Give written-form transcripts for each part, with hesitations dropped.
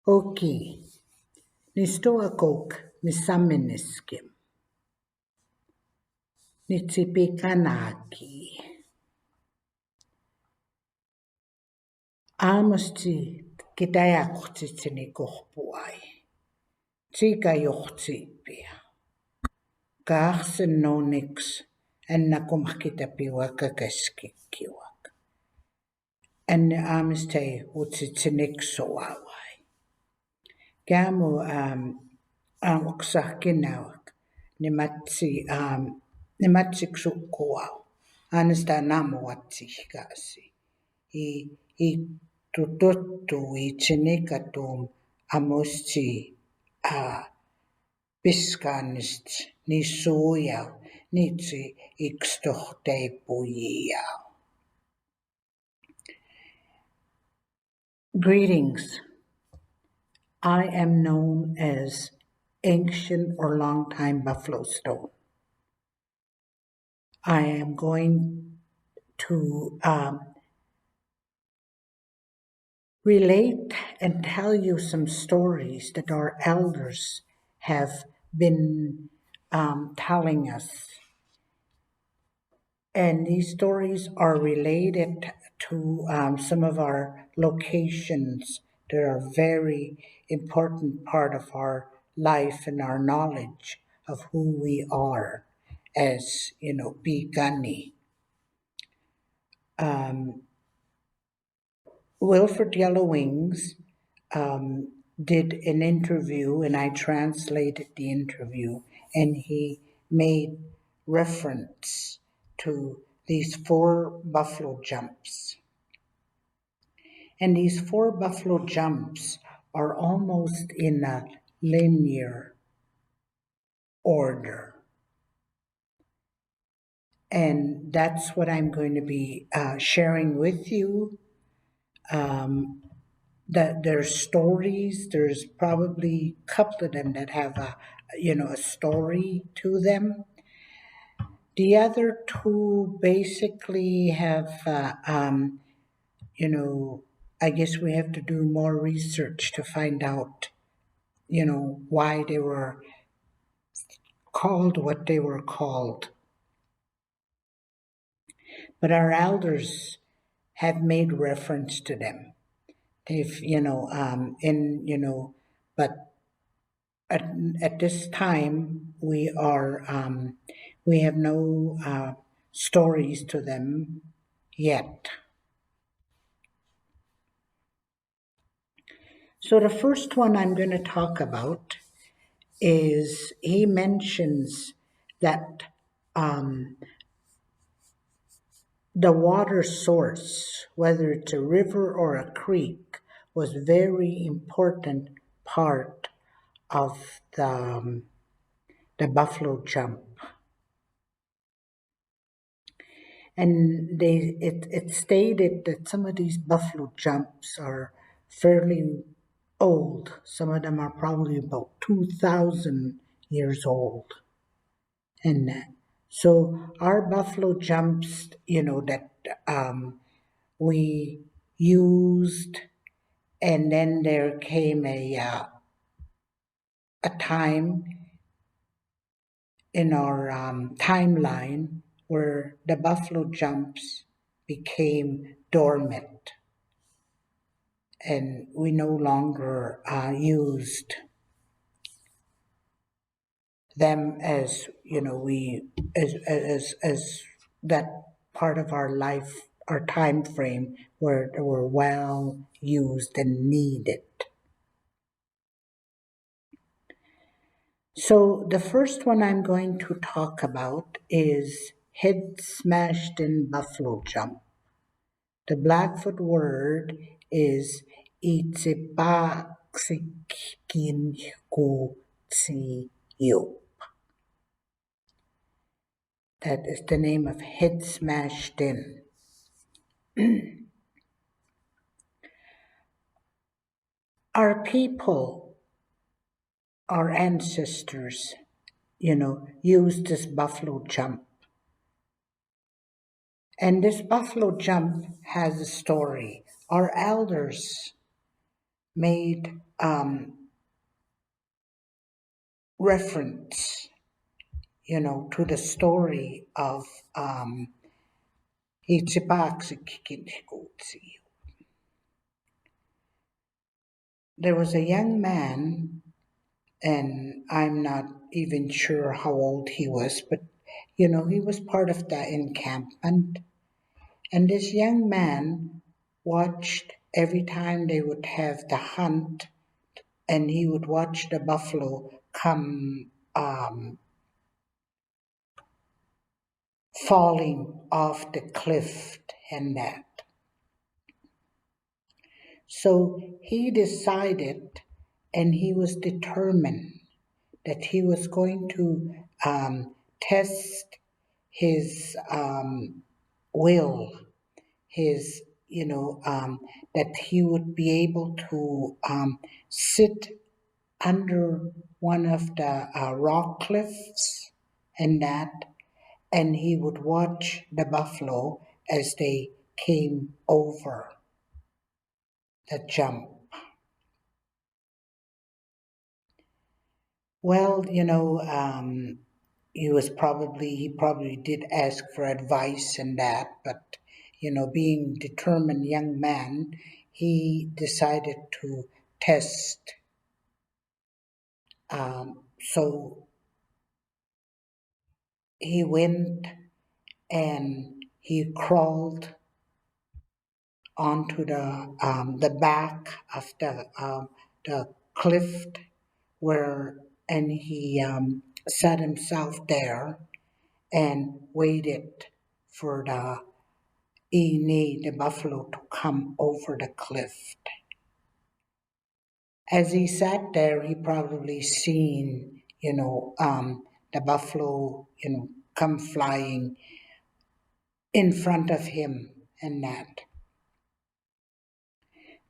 Okei, nistoakok misammeniskim. Nitsipikanaki. Aamusti kitajakutsitsini kohpuai. Tsika johtsipia. Kaahsen noniks ennakumhkitapiwa kakeskikkiwak. Enne aamistei utsitsiniksoawai. Kämu oksahkinawak. Nimatsiksukkuau. Anesta namuatsihkasi. I tututtu i tsinikatum amusti piskaanist ni suujau nitsi ikstohteipujiau. Greetings. I am known as Ancient or Long-Time Buffalo Stone. I am going to relate and tell you some stories that our elders have been telling us. And these stories are related to some of our locations that are very important part of our life and our knowledge of who we are as, Pigani. Wilfred Yellowwings did an interview, and I translated the interview, and he made reference to these 4 buffalo jumps. And these 4 buffalo jumps are almost in a linear order. And that's what I'm going to be sharing with you. That there's stories, there's probably a couple of them that have a story to them. The other 2 basically have, I guess we have to do more research to find out, why they were called what they were called. But our elders have made reference to them. They've, but at this time we have no stories to them yet. So the first one I'm going to talk about is he mentions that the water source, whether it's a river or a creek, was very important part of the buffalo jump. And it stated that some of these buffalo jumps are fairly old. Some of them are probably about 2,000 years old. And so our buffalo jumps, that we used, and then there came a time in our timeline where the buffalo jumps became dormant, and we no longer used them as as that part of our life, our time frame where they were well used and needed. So the first one I'm going to talk about is head smashed in buffalo jump. The Blackfoot word is Itsipaksikinkutsiyo. That is the name of head smashed in. Our people, our ancestors, used this buffalo jump. And this buffalo jump has a story. Our elders made reference, to the story of Ichibakusikikikutsi. There was a young man, and I'm not even sure how old he was, but he was part of the encampment. And this young man watched every time they would have the hunt, and he would watch the buffalo come falling off the cliff and that. So he decided and he was determined that he was going to test his will, his, that he would be able to sit under one of the rock cliffs and that, and he would watch the buffalo as they came over the jump. Well, he probably did ask for advice and that, but being determined young man, he decided to test. So he went and he crawled onto the back of the cliff where, and he sat himself there and waited for the buffalo to come over the cliff. As he sat there, he probably seen, the buffalo, come flying in front of him and that.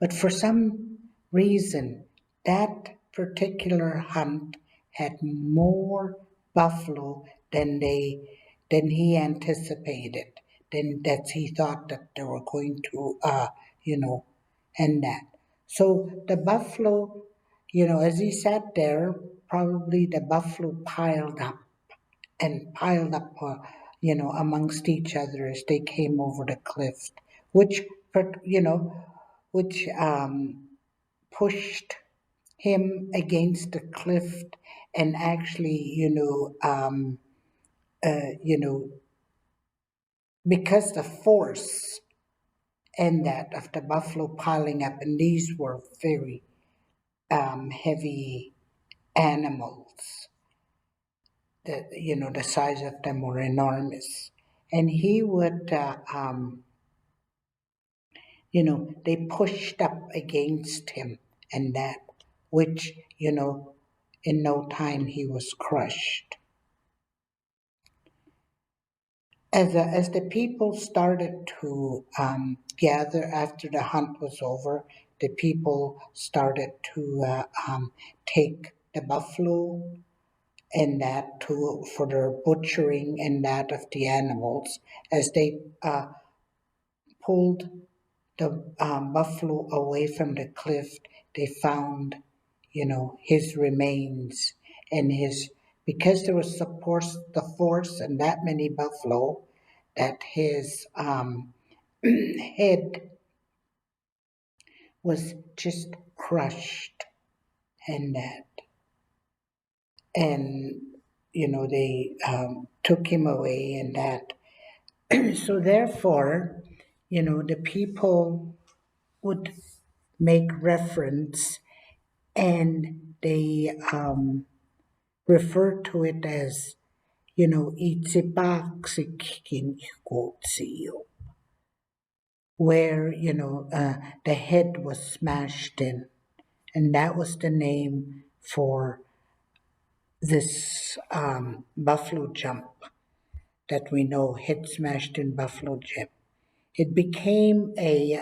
But for some reason, that particular hunt had more buffalo than he anticipated, than that he thought that they were going to, and that. So the buffalo, as he sat there, probably the buffalo piled up and piled up, amongst each other as they came over the cliff, which, you know, which pushed him against the cliff, and actually, you know, because the force and that of the buffalo piling up, and these were very heavy animals. That the size of them were enormous, and he would, they pushed up against him, and that, which in no time he was crushed. As the people started to gather after the hunt was over, the people started to take the buffalo and that to for their butchering and that of the animals. As they pulled the buffalo away from the cliff, they found, his remains and his, because there was the force and that many buffalo, that his head was just crushed and that, and they took him away and that. So therefore, the people would make reference, and they refer to it as, Itsipaksikinikotsiyo, where, the head was smashed in. And that was the name for this buffalo jump that we know, head smashed in buffalo jump. It became a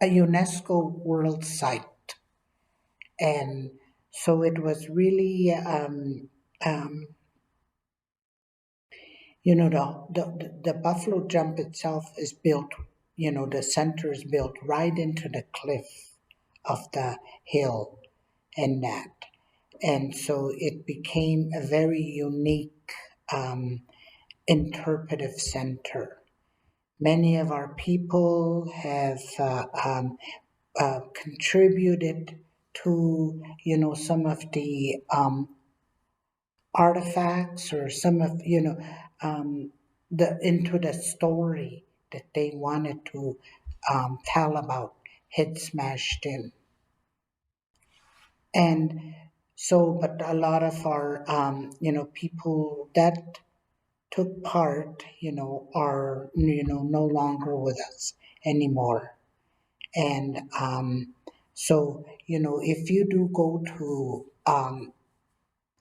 UNESCO World Site, and so it was really, the buffalo jump itself is built, the center is built right into the cliff of the hill and that. And so it became a very unique interpretive center. Many of our people have contributed to, some of the artifacts or some of, the into the story that they wanted to tell about Head Smashed In. And so, but a lot of our, people that took part, are, no longer with us anymore. And so, if you do go to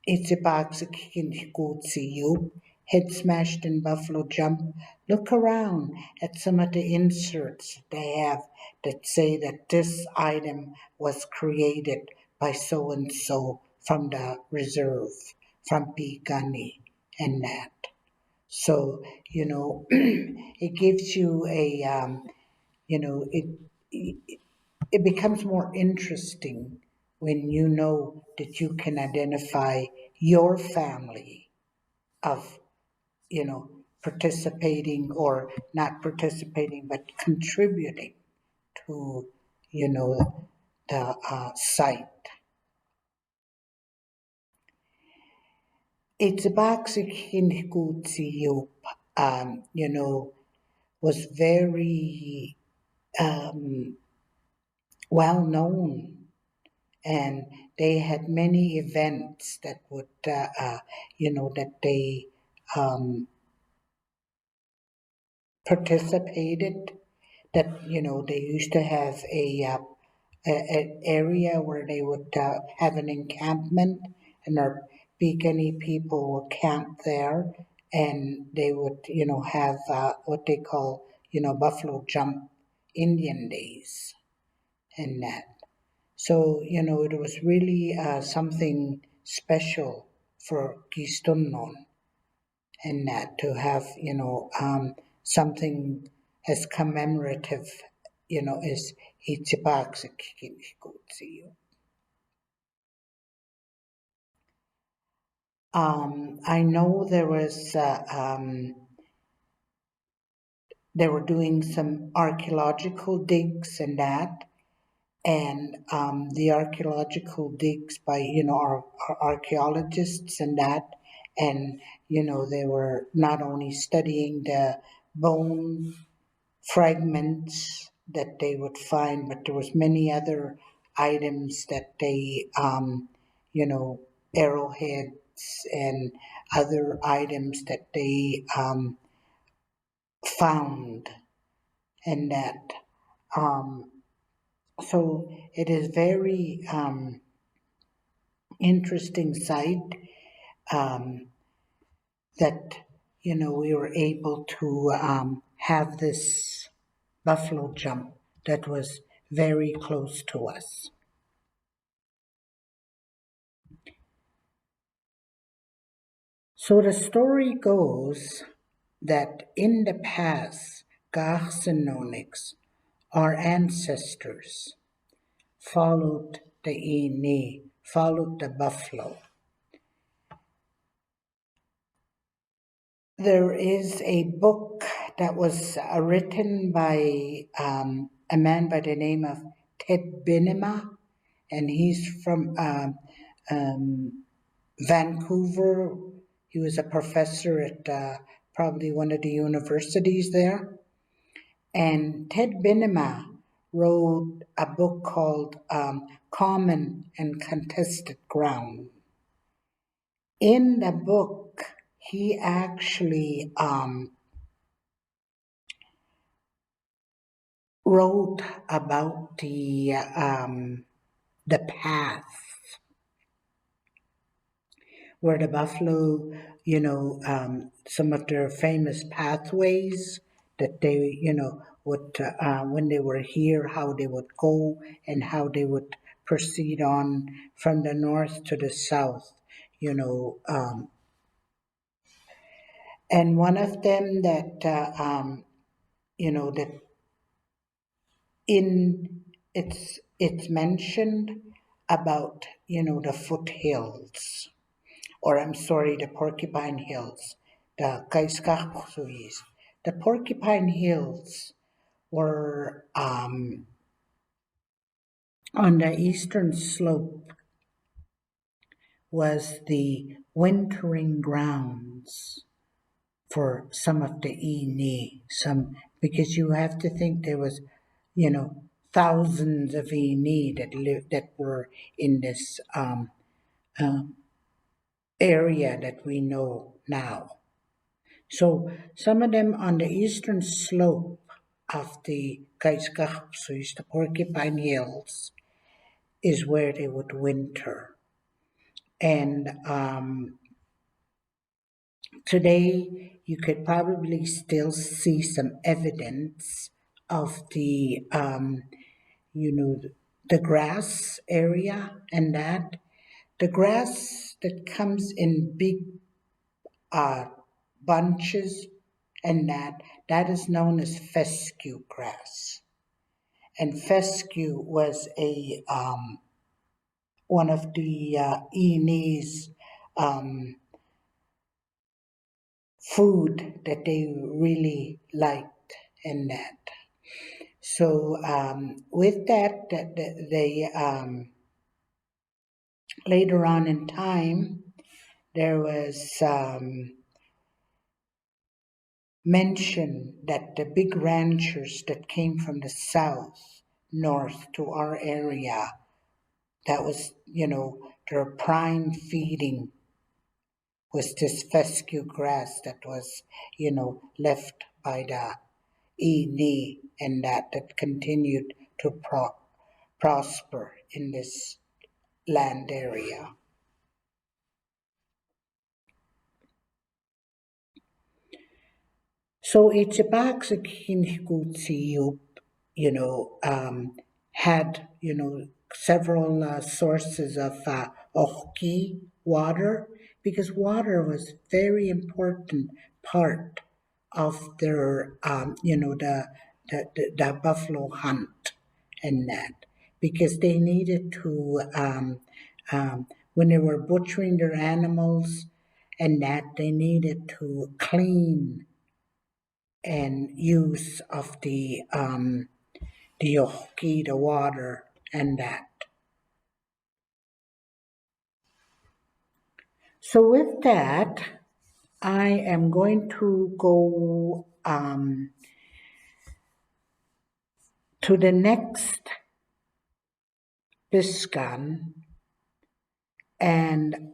Itzibaxikinkikutsiyu, Head Smashed in Buffalo Jump, look around at some of the inserts they have that say that this item was created by so and so from the reserve, from Pigani and that. So, it gives you a, it becomes more interesting when you know that you can identify your family of, participating or not participating, but contributing to, the site. It's Baxikinhikutsiup, was very well known, and they had many events that would, that they participated. That they used to have an area where they would have an encampment, and our Pekingese people would camp there, and they would have what they call buffalo jump Indian days and that. So, it was really something special for Kistunnon and that to have, something as commemorative, as Ichibaxikikikitsiyu. I know they were doing some archaeological digs and that, and the archaeological digs by our archaeologists and that, and they were not only studying the bone fragments that they would find, but there was many other items that they arrowheads and other items that they found and that. So it is very interesting sight um, that we were able to have this buffalo jump that was very close to us. So the story goes that in the past, Garcenonics, our ancestors, followed the Ine, followed the buffalo. There is a book that was written by a man by the name of Ted Binema, and he's from Vancouver. He was a professor at probably one of the universities there. And Ted Binema wrote a book called Common and Contested Ground. In the book, he actually wrote about the path where the buffalo, some of their famous pathways that they, would, when they were here, how they would go and how they would proceed on from the north to the south, and one of them that, that in its it's mentioned about, the foothills, or I'm sorry, the Porcupine Hills, the Kaiskaksuis. The Porcupine Hills were on the eastern slope, was the wintering grounds for some of the Ini, because you have to think there was, thousands of Ini that were in this area that we know now. So some of them on the eastern slope of the Kaiskaksuis, the Porcupine Hills, is where they would winter. And today, you could probably still see some evidence of the grass area, and that the grass that comes in big uh, bunches, and that is known as fescue grass. And fescue was a one of the Ini's um, food that they really liked, and that. So with that, they later on in time, there was mention that the big ranchers that came from the south, north to our area, that was, their prime feeding was this fescue grass that was, left by the Ini, and that continued to prosper in this land area. So Ichibak sa Kinhikutsiyup, had, several sources of ohki water, because water was very important part of their, the buffalo hunt, and that, because they needed to, when they were butchering their animals, and that they needed to clean and use of the yoki, the water, and that. So with that, I am going to go to the next Biscan, and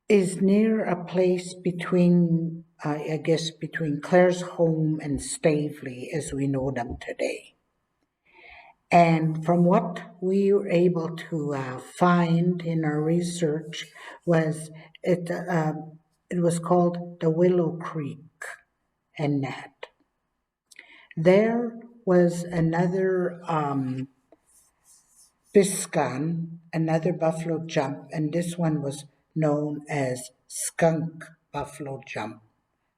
is near a place between, I guess, between Claresholm and Stavely as we know them today. And from what we were able to find in our research, was it was called the Willow Creek, and that. There was another Biscan, another buffalo jump, and this one was known as Skunk Buffalo Jump.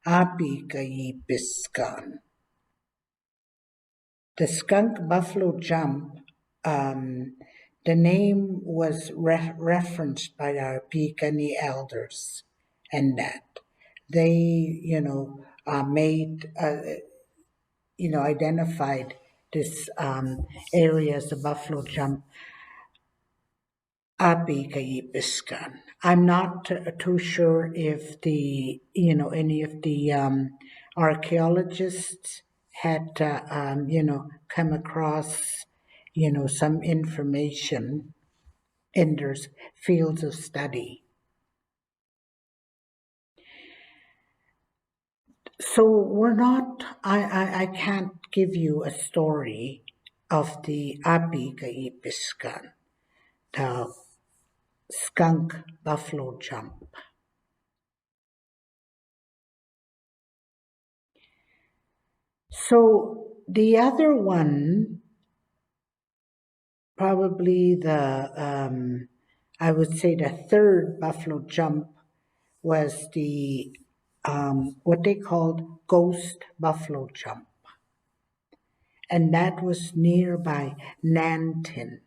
Api kayi Biscan. The Skunk Buffalo Jump, the name was referenced by our Picani elders, and that they, made, identified this area as the Buffalo Jump. Api kayi Biscan. I'm not too sure if any of the archaeologists had, come across, some information in their fields of study. So we're not, I can't give you a story of the Api kayi Biscan, the Skunk Buffalo Jump. So the other one, probably I would say the third Buffalo Jump, was the what they called Ghost Buffalo Jump. and that was nearby Nanton.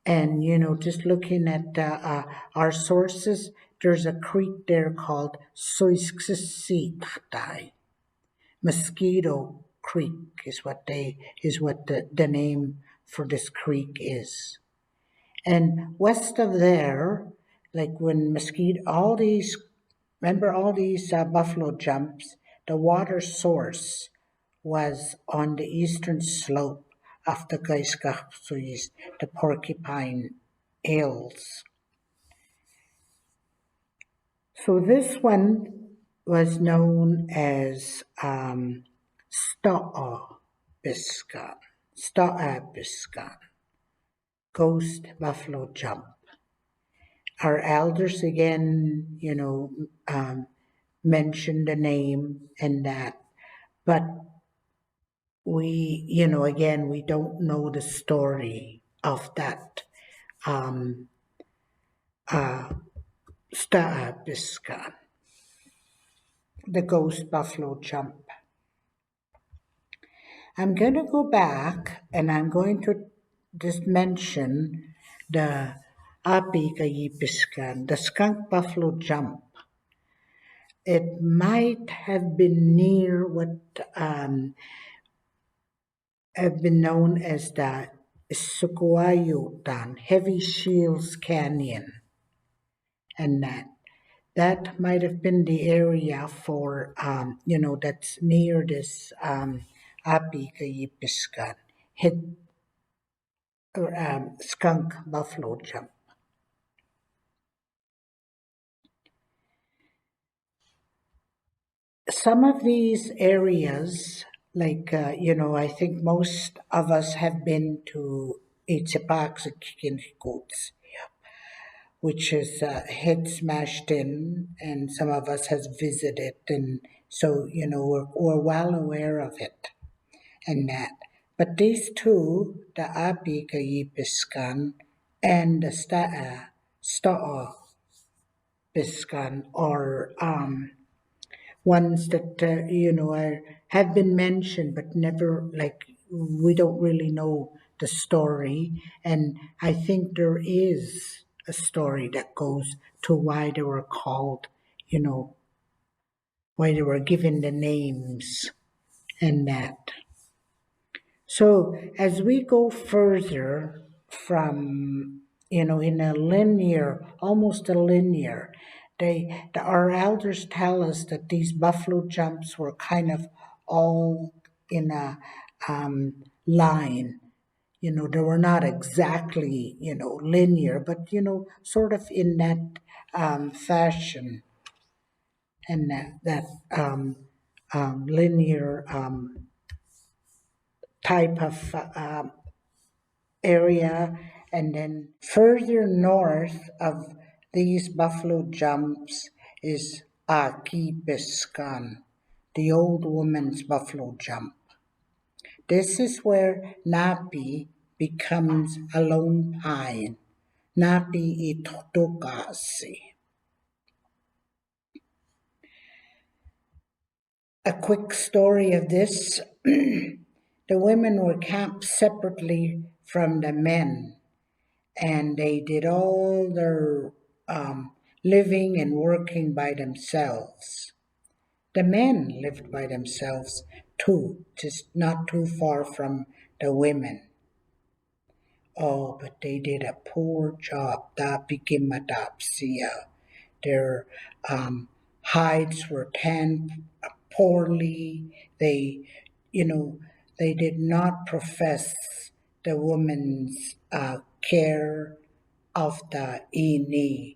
And just looking at our sources, there's a creek there called Soiskisitai. Mosquito Creek is what the name for this creek is. And west of there, like when mosquito, all these, remember all these buffalo jumps, the water source was on the eastern slope of the Gaiskachsuis, the Porcupine Hills. So this one was known as Sta'a Biscan, Sta'a Biscan, Ghost Buffalo Jump. Our elders again, mentioned the name and that, but again, we don't know the story of that Sta'a Biscan, the Ghost Buffalo Jump. I'm going to go back and I'm going to just mention the Api Kayipiskan, the Skunk Buffalo Jump. It might have been near what have been known as the Sukuayutan, Heavy Shields Canyon, and that might have been the area for that's near this Api Kayipiskan, Skunk Buffalo Jump. Some of these areas, like, I think most of us have been to Itzipaxikins, which is head smashed in, and some of us has visited, and so, we're well aware of it and that. But these two, the Api Kayipiskan and the Sta'a Biscan, are ones that have been mentioned but never, like, we don't really know the story. And I think there is a story that goes to why they were called, why they were given the names and that. So as we go further from, in a linear, almost a linear, our elders tell us that these buffalo jumps were kind of all in a line. They were not exactly, linear, but, sort of in that fashion, and that linear type of area. And then further north of these buffalo jumps is Akipiskan, the old woman's buffalo jump. This is where Napi becomes a lone pine. Napi itotokasi. A quick story of this. The women were camped separately from the men, and they did all their living and working by themselves. The men lived by themselves too, just not too far from the women. Oh, but they did a poor job. Their hides were tanned poorly. They did not profess the woman's care of the ini,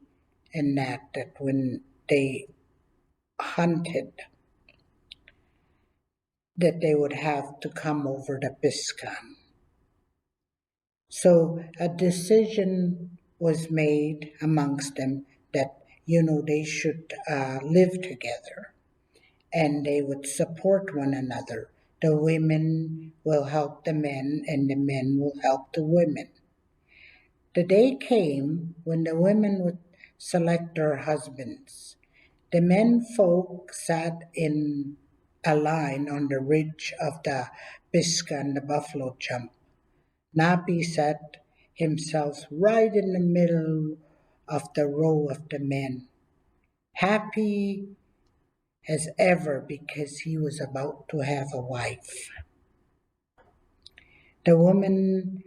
and that when they hunted, that they would have to come over the Biscan. So a decision was made amongst them that, they should live together and they would support one another. The women will help the men and the men will help the women. The day came when the women would select their husbands. The men folk sat in a line on the ridge of the Biscan, the buffalo jump. Napi sat himself right in the middle of the row of the men, happy as ever because he was about to have a wife. The women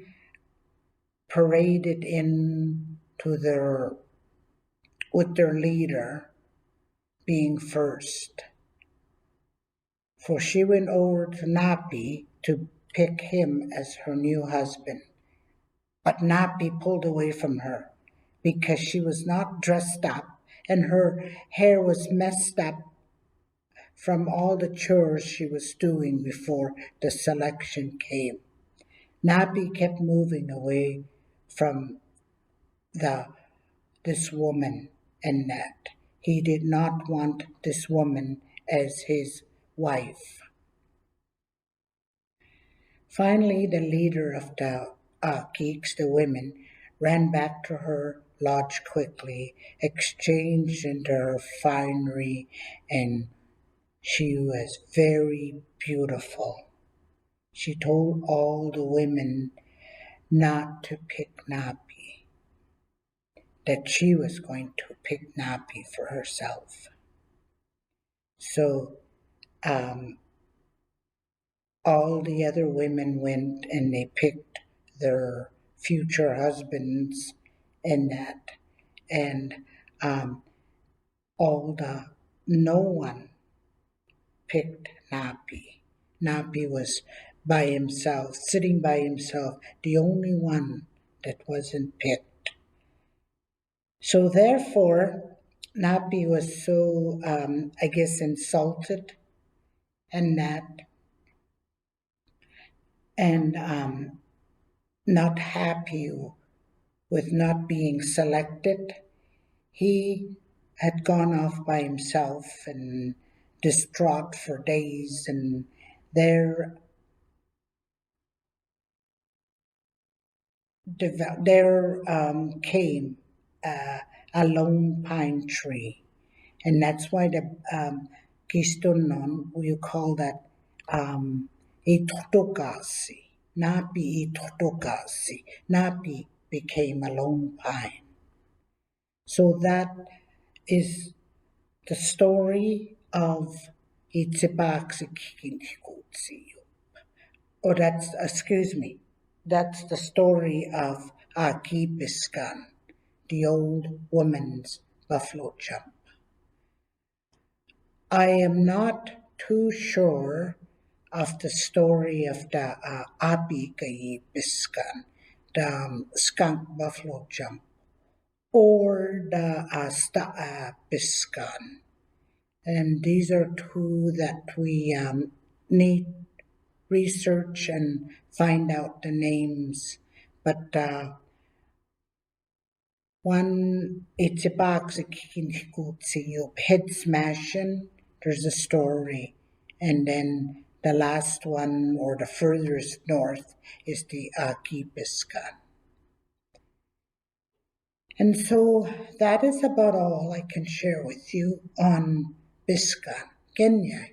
paraded in to with their leader being first, for she went over to Napi to pick him as her new husband. But Napi pulled away from her because she was not dressed up and her hair was messed up from all the chores she was doing before the selection came. Napi kept moving away from the this woman and that he did not want this woman as his wife. Finally, the leader of the geeks, the women, ran back to her lodge quickly, exchanged into her finery, and she was very beautiful. She told all the women not to pick Napi, that she was going to pick Napi for herself. So all the other women went and they picked their future husbands and that, and um, no one picked Napi. Napi was by himself, sitting by himself, the only one that wasn't picked. So therefore, Napi was so, I guess, insulted and that, and not happy with not being selected. He had gone off by himself and distraught for days, and there came a lone pine tree, and that's why the Kistunon, you call that Itotokasi. Napi Itotokasi. Napi became a lone pine. So that is the story of Itsipaksikinkikutsi. Or that's the story of Akipiskan, the old woman's buffalo jump. I am not too sure of the story of the Abikayipiskan, the skunk buffalo jump, or the Piskan. And these are two that we need research and find out the names. But one Itsipaksikinkikutsi head smashing, there's a story. And then the last one, or the furthest north, is the Akipiskan. And so that is about all I can share with you on Biskan, Kenya.